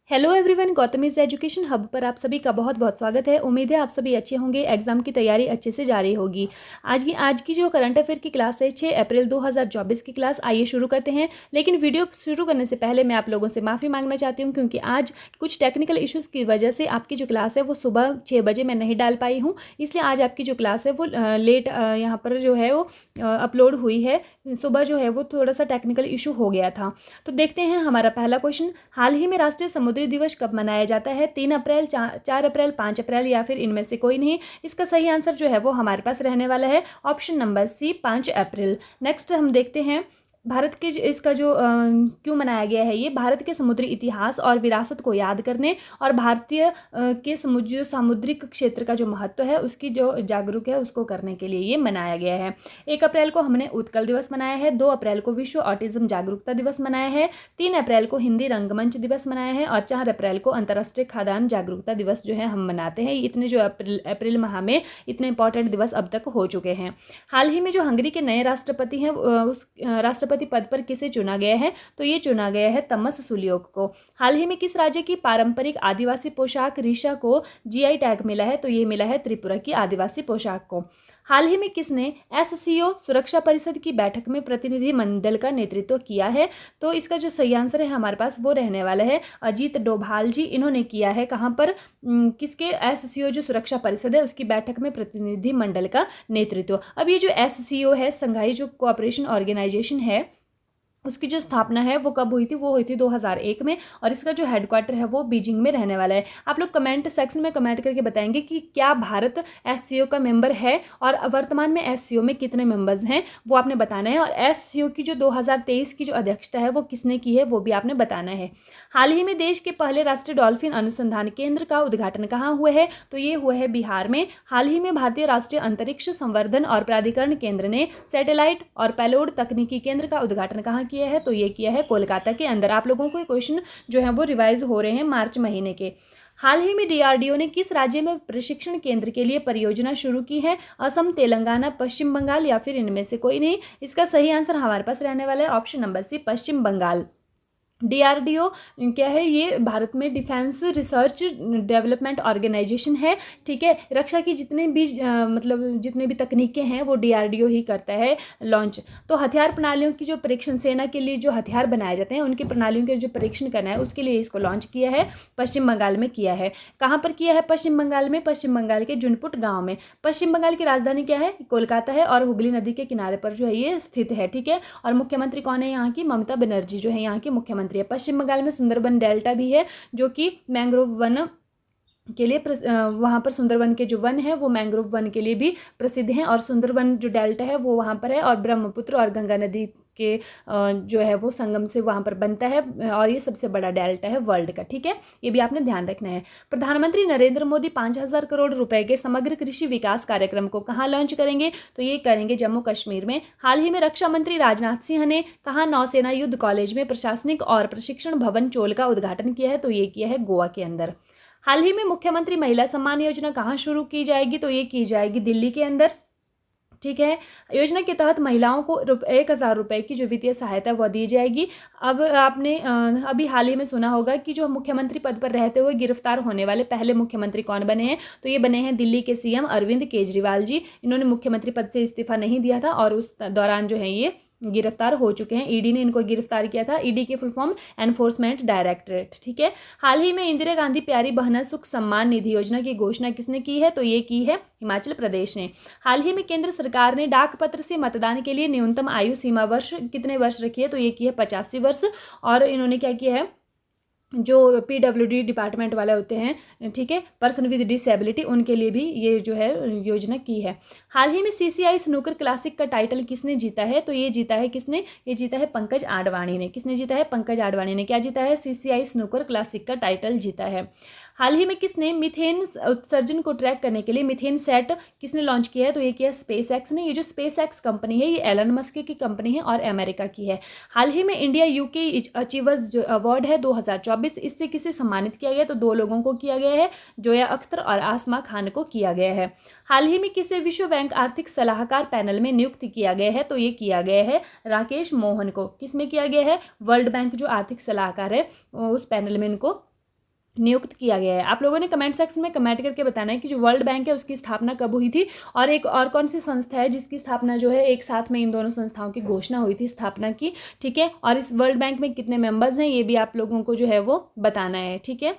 Hello everyone, गौतमीज education hub पर आप सभी का बहुत बहुत स्वागत है। उम्मीद है आप सभी अच्छे होंगे, एग्जाम की तैयारी अच्छे से जारी होगी। आज की जो करंट अफेयर की क्लास है 6 अप्रैल 2024 की क्लास। आइए शुरू करते हैं। लेकिन वीडियो शुरू करने से पहले मैं आप लोगों से माफ़ी मांगना चाहती हूँ, क्योंकि आज कुछ टेक्निकल इश्यूज़ की वजह से आपकी जो क्लास है वो सुबह 6 बजे मैं नहीं डाल पाई हूँ। इसलिए आज आपकी जो क्लास है वो लेट यहाँ पर जो है वो अपलोड हुई है। सुबह जो है वो थोड़ा सा टेक्निकल इशू हो गया था। तो देखते हैं हमारा पहला क्वेश्चन। हाल ही में राष्ट्रीय समुद्री दिवस कब मनाया जाता है? 3 अप्रैल, 4 अप्रैल, 5 अप्रैल या फिर इनमें से कोई नहीं। इसका सही आंसर जो है वो हमारे पास रहने वाला है ऑप्शन नंबर सी, 5 अप्रैल। नेक्स्ट हम देखते हैं भारत के इसका जो क्यों मनाया गया है। ये भारत के समुद्री इतिहास और विरासत को याद करने और भारतीय के सामुद्रिक क्षेत्र का जो महत्व है उसकी जो जागरूक है उसको करने के लिए ये मनाया गया है। 1 अप्रैल को हमने उत्कल दिवस मनाया है, 2 अप्रैल को विश्व ऑटिज्म जागरूकता दिवस मनाया है, 3 अप्रैल को हिंदी रंगमंच दिवस मनाया है और 4 अप्रैल को अंतर्राष्ट्रीय खाद्यान्न जागरूकता दिवस जो है हम मनाते हैं। इतने जो अप्रैल माह में इतने इंपॉर्टेंट दिवस अब तक हो चुके हैं। हाल ही में जो हंगरी के नए राष्ट्रपति हैं उस राष्ट्रपति पद पर किसे चुना गया है? तो ये चुना गया है तमस सुलियोक को। हाल ही में किस राज्य की पारंपरिक आदिवासी पोशाक रीशा को जीआई टैग मिला है? तो ये मिला है त्रिपुरा की आदिवासी पोशाक को। हाल ही में किसने एससीओ सुरक्षा परिषद की बैठक में प्रतिनिधि मंडल का नेतृत्व किया है? तो इसका जो सही आंसर है हमारे पास वो रहने वाला है अजीत डोभाल जी। इन्होंने किया है कहाँ पर? किसके? एससीओ जो सुरक्षा परिषद है उसकी बैठक में प्रतिनिधि मंडल का नेतृत्व। अब ये जो एससीओ है, संघाई जो कोऑपरेशन ऑर्गेनाइजेशन है, उसकी जो स्थापना है वो कब हुई थी? वो हुई थी 2001 में और इसका जो हेडक्वार्टर है वो बीजिंग में रहने वाला है। आप लोग कमेंट सेक्शन में कमेंट करके बताएंगे कि क्या भारत एससीओ का मेंबर है और वर्तमान में एससीओ में कितने मेंबर्स हैं वो आपने बताना है। और एससीओ की जो 2023 की जो अध्यक्षता है वो किसने की है वो भी आपने बताना है। हाल ही में देश के पहले राष्ट्रीय डॉल्फिन अनुसंधान केंद्र का उद्घाटन कहाँ हुआ है? तो ये हुआ है बिहार में। हाल ही में भारतीय राष्ट्रीय अंतरिक्ष संवर्धन और प्राधिकरण केंद्र ने सैटेलाइट और पेलोड तकनीकी केंद्र का उद्घाटन कहाँ किया है? तो ये किया है कोलकाता के अंदर। आप लोगों को ये क्वेश्चन जो है वो रिवाइज हो रहे हैं मार्च महीने के। हाल ही में डीआरडीओ ने किस राज्य में प्रशिक्षण केंद्र के लिए परियोजना शुरू की है? असम, तेलंगाना, पश्चिम बंगाल या फिर इनमें से कोई नहीं। इसका सही आंसर हमारे पास रहने वाला है ऑप्शन नंबर सी, पश्चिम बंगाल। डीआरडीओ क्या है? ये भारत में डिफेंस रिसर्च डेवलपमेंट ऑर्गेनाइजेशन है। ठीक है, रक्षा की जितने भी मतलब जितने भी तकनीकें हैं वो डीआरडीओ ही करता है लॉन्च। तो हथियार प्रणालियों की जो परीक्षण, सेना के लिए जो हथियार बनाए जाते हैं उनकी प्रणालियों के जो परीक्षण करना है उसके लिए इसको लॉन्च किया है, पश्चिम बंगाल में किया है। कहाँ पर किया है? पश्चिम बंगाल में, पश्चिम बंगाल के जुनपुट गाँव में। पश्चिम बंगाल की राजधानी क्या है? कोलकाता है और हुगली नदी के किनारे पर जो है ये स्थित है। ठीक है, और मुख्यमंत्री कौन है यहाँ की? ममता बनर्जी जो है यहाँ की मुख्यमंत्री है। पश्चिम बंगाल में सुंदरबन डेल्टा भी है जो कि मैंग्रोव वन के लिए वहाँ पर सुंदरबन के जो वन है वो मैंग्रोव वन के लिए भी प्रसिद्ध हैं और सुंदरबन जो डेल्टा है वो वहाँ पर है और ब्रह्मपुत्र और गंगा नदी के जो है वो संगम से वहाँ पर बनता है और ये सबसे बड़ा डेल्टा है वर्ल्ड का। ठीक है, ये भी आपने ध्यान रखना है। प्रधानमंत्री नरेंद्र मोदी 5,000 करोड़ रुपए के समग्र कृषि विकास कार्यक्रम को कहाँ लॉन्च करेंगे? तो ये करेंगे जम्मू कश्मीर में। हाल ही में रक्षा मंत्री राजनाथ सिंह ने कहाँ नौसेना युद्ध कॉलेज में प्रशासनिक और प्रशिक्षण भवन चोल का उद्घाटन किया है? तो ये किया है गोवा के अंदर। हाल ही में मुख्यमंत्री महिला सम्मान योजना कहाँ शुरू की जाएगी? तो ये की जाएगी दिल्ली के अंदर। ठीक है, योजना के तहत महिलाओं को 1,000 रुपये की जो वित्तीय सहायता वो दी जाएगी। अब आपने अभी हाल ही में सुना होगा कि जो मुख्यमंत्री पद पर रहते हुए गिरफ्तार होने वाले पहले मुख्यमंत्री कौन बने हैं? तो ये बने हैं दिल्ली के सीएम अरविंद केजरीवाल जी। इन्होंने मुख्यमंत्री पद से इस्तीफा नहीं दिया था और उस दौरान जो है ये गिरफ्तार हो चुके हैं। ईडी ने इनको गिरफ्तार किया था। ईडी की फुल फॉर्म एनफोर्समेंट डायरेक्टरेट। ठीक है, हाल ही में इंदिरा गांधी प्यारी बहना सुख सम्मान निधि योजना की घोषणा किसने की है? तो ये की है हिमाचल प्रदेश ने। हाल ही में केंद्र सरकार ने डाक पत्र से मतदान के लिए न्यूनतम आयु सीमा वर्ष कितने वर्ष रखी है? तो ये की है 85 वर्ष। और इन्होंने क्या किया है, जो पीडब्ल्यूडी डिपार्टमेंट वाले होते हैं, ठीक है, पर्सन विद डिसेबिलिटी, उनके लिए भी ये जो है योजना की है। हाल ही में सीसीआई स्नूकर क्लासिक का टाइटल किसने जीता है? तो ये जीता है किसने? ये जीता है पंकज आडवाणी ने। किसने जीता है? पंकज आडवाणी ने। क्या जीता है? सीसीआई स्नूकर क्लासिक का टाइटल जीता है। हाल ही में किसने मीथेन उत्सर्जन को ट्रैक करने के लिए मीथेन सेट किसने लॉन्च किया है? तो ये किया स्पेस एक्स ने। ये जो स्पेस एक्स कंपनी है ये एलन मस्क की कंपनी है और अमेरिका की है। हाल ही में इंडिया यूके अचीवर्स जो अवार्ड है 2024, इससे किसे सम्मानित किया गया? तो 2 लोगों को किया गया है, जोया अख्तर और आसमा खान को किया गया है। हाल ही में किसे विश्व बैंक आर्थिक सलाहकार पैनल में नियुक्त किया गया है? तो ये किया गया है राकेश मोहन को। किसमें किया गया है? वर्ल्ड बैंक जो आर्थिक सलाहकार है उस पैनल में इनको नियुक्त किया गया है। आप लोगों ने कमेंट सेक्शन में कमेंट करके बताना है कि जो वर्ल्ड बैंक है उसकी स्थापना कब हुई थी, और एक और कौन सी संस्था है जिसकी स्थापना जो है एक साथ में इन दोनों संस्थाओं की घोषणा हुई थी स्थापना की। ठीक है, और इस वर्ल्ड बैंक में कितने मेंबर्स हैं ये भी आप लोगों को जो है वो बताना है। ठीक है,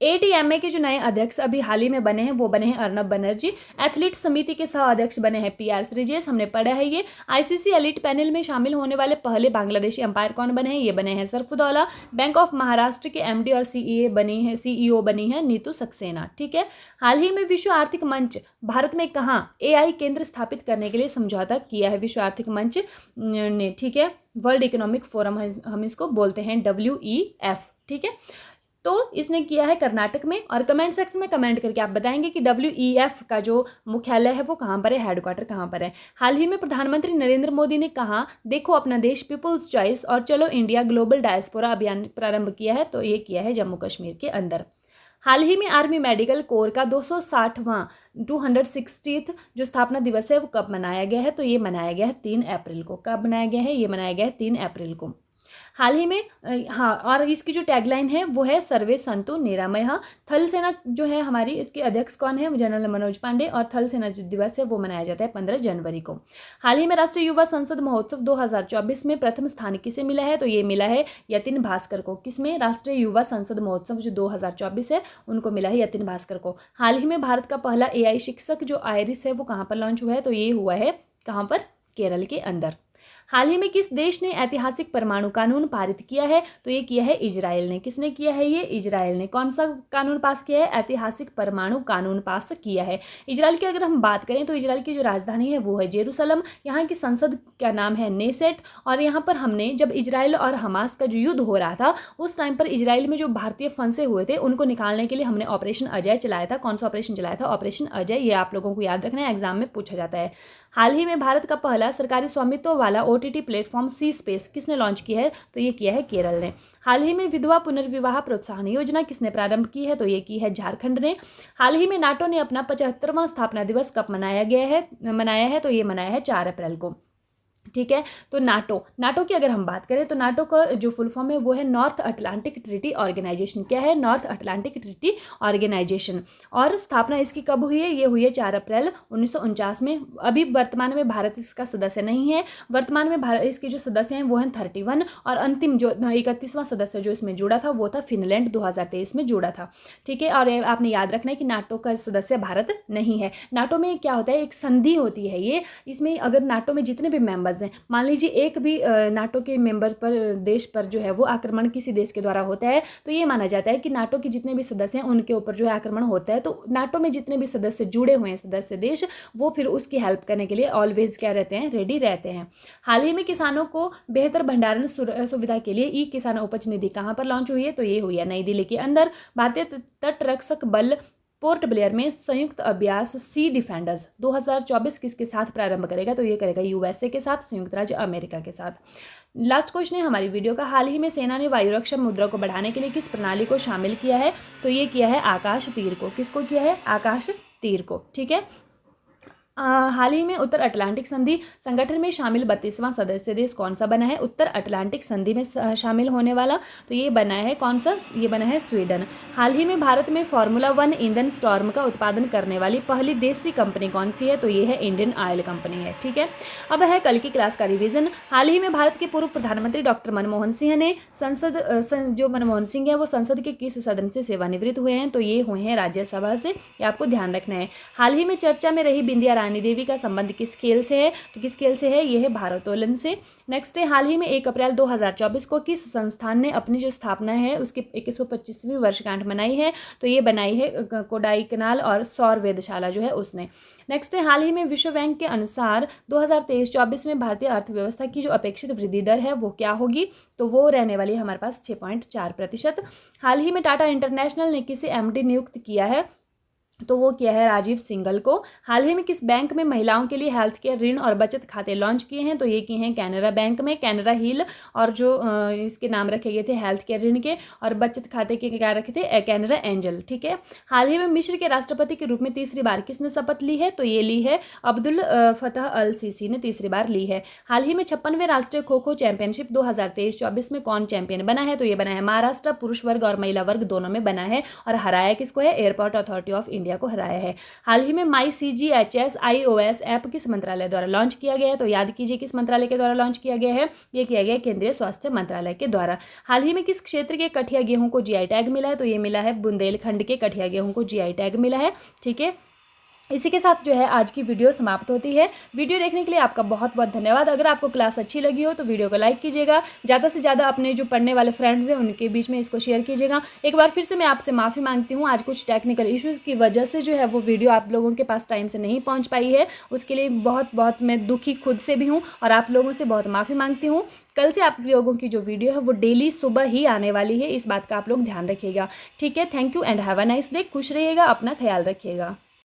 एटीएमए के जो नए अध्यक्ष अभी हाल ही में बने हैं वो बने हैं अर्नब बनर्जी। एथलीट समिति के सह अध्यक्ष बने हैं पीआर श्रीजेश, हमने पढ़ा है ये। आईसीसी एलीट पैनल में शामिल होने वाले पहले बांग्लादेशी अंपायर कौन बने हैं, ये बने हैं सरफुदौला। बैंक ऑफ महाराष्ट्र के एमडी और सीईओ बनी है नीतू सक्सेना। ठीक है, हाल ही में विश्व आर्थिक मंच भारत में कहाँ एआई केंद्र स्थापित करने के लिए समझौता किया है विश्व आर्थिक मंच ने। ठीक है, वर्ल्ड इकोनॉमिक फोरम हम इसको बोलते हैं WEF। ठीक है, तो इसने किया है कर्नाटक में। और कमेंट सेक्शन में कमेंट करके आप बताएंगे कि WEF का जो मुख्यालय है वो कहाँ पर है, हेडक्वार्टर कहाँ पर है। हाल ही में प्रधानमंत्री नरेंद्र मोदी ने कहा देखो अपना देश पीपुल्स चॉइस और चलो इंडिया ग्लोबल डायस्पोरा अभियान प्रारंभ किया है, तो ये किया है जम्मू कश्मीर के अंदर। हाल ही में आर्मी मेडिकल कोर का 260वां जो स्थापना दिवस है वो कब मनाया गया है, तो ये मनाया गया है 3 अप्रैल को। कब मनाया गया है, ये मनाया गया है 3 अप्रैल को। हाल ही में हाँ, और इसकी जो टैगलाइन है वो है सर्वे संतु निरामयः। थल सेना जो है हमारी, इसके अध्यक्ष कौन है, जनरल मनोज पांडे। और थल सेना जो दिवस है वो मनाया जाता है 15 जनवरी को। हाल ही में राष्ट्रीय युवा संसद महोत्सव 2024 में प्रथम स्थान किसे मिला है, तो ये मिला है यतिन भास्कर को। किसमें, राष्ट्रीय युवा संसद महोत्सव जो 2024 है उनको मिला है यतिन भास्कर को। हाल ही में भारत का पहला AI शिक्षक जो आयरिस है वो कहाँ पर लॉन्च हुआ है, तो ये हुआ है कहाँ पर, केरल के अंदर। हाल ही में किस देश ने ऐतिहासिक परमाणु कानून पारित किया है, तो ये किया है इजराइल ने। किसने किया है, ये इजराइल ने। कौन सा कानून पास किया है, ऐतिहासिक परमाणु कानून पास किया है। इजराइल की अगर हम बात करें तो इजराइल की जो राजधानी है वो है जेरूसलम। यहाँ की संसद का नाम है नेसेट। और यहाँ पर हमने जब इजराइल और हमास का जो युद्ध हो रहा था उस टाइम पर इजराइल में जो भारतीय फंसे हुए थे उनको निकालने के लिए हमने ऑपरेशन अजय चलाया था। कौन सा ऑपरेशन चलाया था, ऑपरेशन अजय। ये आप लोगों को याद रखना है, एग्जाम में पूछा जाता है। हाल ही में भारत का पहला सरकारी स्वामित्व वाला OTT प्लेटफॉर्म सी स्पेस किसने लॉन्च किया है, तो ये किया है केरल ने। हाल ही में विधवा पुनर्विवाह प्रोत्साहन योजना किसने प्रारंभ की है, तो ये की है झारखंड ने। हाल ही में नाटो ने अपना 75वां स्थापना दिवस कब मनाया है, तो ये मनाया है 4 अप्रैल को। ठीक है, तो नाटो की अगर हम बात करें तो नाटो का जो फुल फॉर्म है वो है नॉर्थ अटलांटिक ट्रीटी ऑर्गेनाइजेशन। क्या है, नॉर्थ अटलांटिक ट्रीटी ऑर्गेनाइजेशन। और स्थापना इसकी कब हुई है, ये हुई है 4 अप्रैल 1949 में। अभी वर्तमान में भारत इसका सदस्य नहीं है। वर्तमान में भारत इसके जो सदस्य हैं वो हैं 31, और अंतिम जो 31वां सदस्य जो इसमें जुड़ा था वो था फिनलैंड, 2023 में जुड़ा था। ठीक है, और आपने याद रखना है कि नाटो का सदस्य भारत नहीं है। नाटो में क्या होता है, एक संधि होती है ये। इसमें अगर नाटो में जितने भी मेंबर्स हैं, मान लीजिए एक भी नाटो के मेंबर पर देश पर जो है वो आक्रमण किसी देश के द्वारा होता है, तो ये माना जाता है कि नाटो के जितने भी सदस्य हैं उनके ऊपर जो है आक्रमण होता है, तो नाटो में जितने भी सदस्य जुड़े हुए हैं सदस्य देश, वो फिर उसकी हेल्प करने के लिए ऑलवेज क्या रहते हैं, रेडी रहते हैं। हाल ही में किसानों को बेहतर भंडारण सुविधा के लिए किसान उपज निधि कहाँ पर लॉन्च हुई है, तो ये हुई है नई दिल्ली के अंदर। भारतीय तटरक्षक बल पोर्ट ब्लेयर में संयुक्त अभ्यास सी डिफेंडर्स 2024 किसके साथ प्रारंभ करेगा, तो ये करेगा USA के साथ, संयुक्त राज्य अमेरिका के साथ। लास्ट क्वेश्चन है हमारी वीडियो का, हाल ही में सेना ने वायु रक्षा मुद्रा को बढ़ाने के लिए किस प्रणाली को शामिल किया है, तो ये किया है आकाश तीर को। किसको किया है, आकाश तीर को। ठीक है, हाल ही में उत्तर अटलांटिक संधि संगठन में शामिल 32वां सदस्य देश कौन सा बना है, उत्तर अटलांटिक संधि में शामिल होने वाला, तो ये बना है कौन सा, ये बना है स्वीडन। हाल ही में भारत में फार्मूला 1 ईंधन स्टॉर्म का उत्पादन करने वाली पहली देसी कंपनी कौन सी है, तो ये है इंडियन ऑयल कंपनी है। ठीक है, अब है कल की क्लास का रिवीजन। हाल ही में भारत के पूर्व प्रधानमंत्री डॉक्टर मनमोहन सिंह ने जो मनमोहन सिंह है वो संसद के किस सदन से सेवानिवृत्त हुए हैं, तो ये हुए हैं राज्यसभा से, ये आपको ध्यान रखना है। हाल ही में चर्चा में रही बिंदिया रानी देवी का संबंध किस खेल से है, तो किस खेल से है, यह है भारोत्तोलन से। नेक्स्ट है, हाल ही में 1 अप्रैल 2024 को किस संस्थान ने अपनी जो स्थापना है उसकी 125वीं वर्षगांठ मनाई है, तो ये बनाई है कोडाईकनाल और सौर वेधशाला जो है उसने। नेक्स्ट है, हाल ही में विश्व बैंक के अनुसार 2023-24 में भारतीय अर्थव्यवस्था की जो अपेक्षित वृद्धि दर है वो क्या होगी, तो वो रहने वाली है हमारे पास 6.4%। हाल ही में टाटा इंटरनेशनल ने किसे MD नियुक्त किया है, तो वो किया है राजीव सिंघल को। हाल ही में किस बैंक में महिलाओं के लिए हेल्थ केयर ऋण और बचत खाते लॉन्च किए हैं? तो ये किए हैं कैनरा बैंक में। कैनरा हिल और जो इसके नाम रखे गए थे हेल्थ केयर ऋण के, और बचत खाते के क्या रखे थे? कैनरा एंजल। ठीक है। हाल ही में मिस्र के राष्ट्रपति के रूप में तीसरी बार किसने शपथ ली है? तो ये ली है अब्दुल फतह अल सीसी ने तीसरी बार ली है। हाल ही में 56वें राष्ट्रीय खो खो चैंपियनशिप 2023-24 में कौन चैंपियन बना है? तो ये बना है महाराष्ट्र। पुरुष वर्ग और महिला वर्ग दोनों में बना है, और हराया किसको है? एयरपोर्ट अथॉरिटी ऑफ इंडिया को हराया है। हाल ही में माई CGHS iOS ऐप किस मंत्रालय द्वारा लॉन्च किया गया है? तो याद कीजिए किस मंत्रालय के द्वारा लॉन्च किया गया है? ये किया गया केंद्रीय स्वास्थ्य मंत्रालय के द्वारा। हाल ही में किस क्षेत्र के कठिया गेहूं को GI टैग मिला है? तो ये मिला है बुंदेलखंड के कठिया गेहूं को GI टैग मिला है। ठीक है। इसी के साथ जो है आज की वीडियो समाप्त होती है। वीडियो देखने के लिए आपका बहुत बहुत धन्यवाद। अगर आपको क्लास अच्छी लगी हो तो वीडियो को लाइक कीजिएगा, ज़्यादा से ज़्यादा अपने जो पढ़ने वाले फ्रेंड्स हैं उनके बीच में इसको शेयर कीजिएगा। एक बार फिर से मैं आपसे माफ़ी मांगती हूँ, आज कुछ टेक्निकल इश्यूज़ की वजह से जो है वो वीडियो आप लोगों के पास टाइम से नहीं पहुँच पाई है। उसके लिए बहुत बहुत मैं दुखी खुद से भी हूँ और आप लोगों से बहुत माफ़ी मांगती हूँ। कल से आप लोगों की जो वीडियो है वो डेली सुबह ही आने वाली है, इस बात का आप लोग ध्यान रखिएगा। ठीक है। Thank you and have a nice day. खुश रहिएगा, अपना ख्याल रखिएगा।